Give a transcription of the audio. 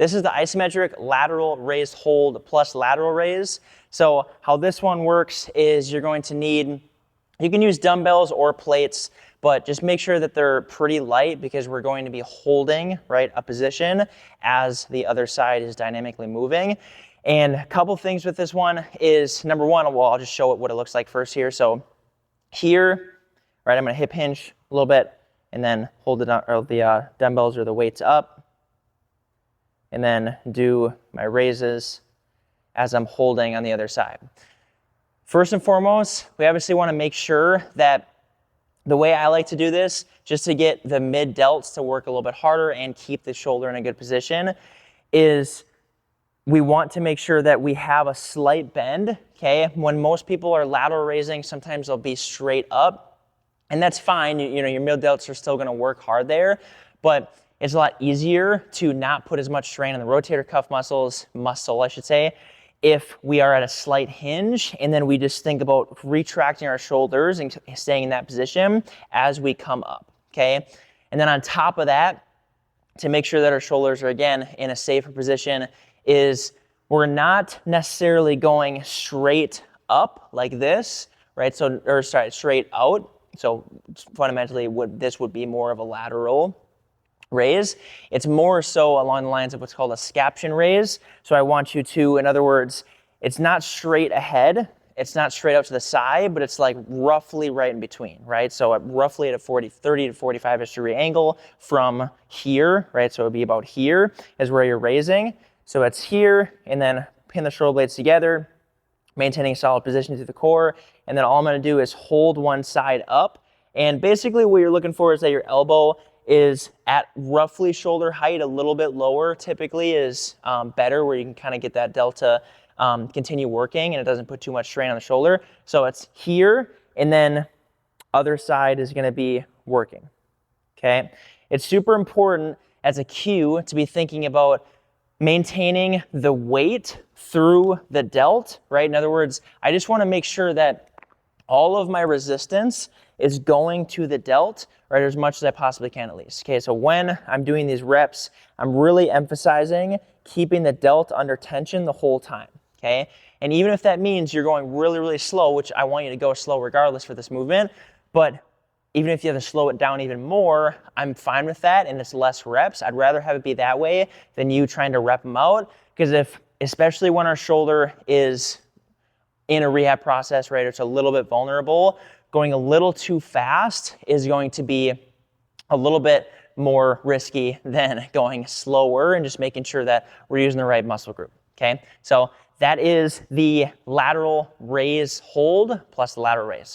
This is the isometric lateral raise hold plus lateral raise. So how this one works is you're going to need, you can use dumbbells or plates, but just make sure that they're pretty light because we're going to be holding, right, a position as the other side is dynamically moving. And a couple things with this one is, number one, well, I'll just show it what it looks like first here. So here, right, I'm gonna hip hinge a little bit and then hold the dumbbells or the weights up and then do my raises as I'm holding on the other side. First and foremost, we obviously wanna make sure that the way I like to do this, just to get the mid delts to work a little bit harder and keep the shoulder in a good position, is we want to make sure that we have a slight bend, okay? When most people are lateral raising, sometimes they'll be straight up, and that's fine. You know, your mid delts are still gonna work hard there, but it's a lot easier to not put as much strain on the rotator cuff muscle, I should say, if we are at a slight hinge and then we just think about retracting our shoulders and staying in that position as we come up, okay? And then on top of that, to make sure that our shoulders are, again, in a safer position, is we're not necessarily going straight up like this, right? So, or sorry, straight out. So fundamentally, this would be more of a lateral raise. It's more so along the lines of what's called a scaption raise. So I want you to, in other words, it's not straight ahead, it's not straight out to the side, but it's like roughly right in between, right? So roughly at a 30 to 45-ish degree angle from here, right? So it would be about here is where you're raising. So it's here, and then pin the shoulder blades together, maintaining a solid position through the core, and then all I'm gonna do is hold one side up, and basically what you're looking for is that your elbow is at roughly shoulder height, a little bit lower typically is better, where you can kind of get that delta continue working and it doesn't put too much strain on the shoulder. So it's here, and then other side is gonna be working, okay? It's super important as a cue to be thinking about maintaining the weight through the delt, right? In other words, I just wanna make sure that all of my resistance is going to the delt, right, as much as I possibly can at least. Okay, so when I'm doing these reps, I'm really emphasizing keeping the delt under tension the whole time, okay? And even if that means you're going really, really slow, which I want you to go slow regardless for this movement, but even if you have to slow it down even more, I'm fine with that, and it's less reps. I'd rather have it be that way than you trying to rep them out, because especially when our shoulder is in a rehab process, right, it's a little bit vulnerable, going a little too fast is going to be a little bit more risky than going slower and just making sure that we're using the right muscle group, okay? So that is the lateral raise hold plus the lateral raise.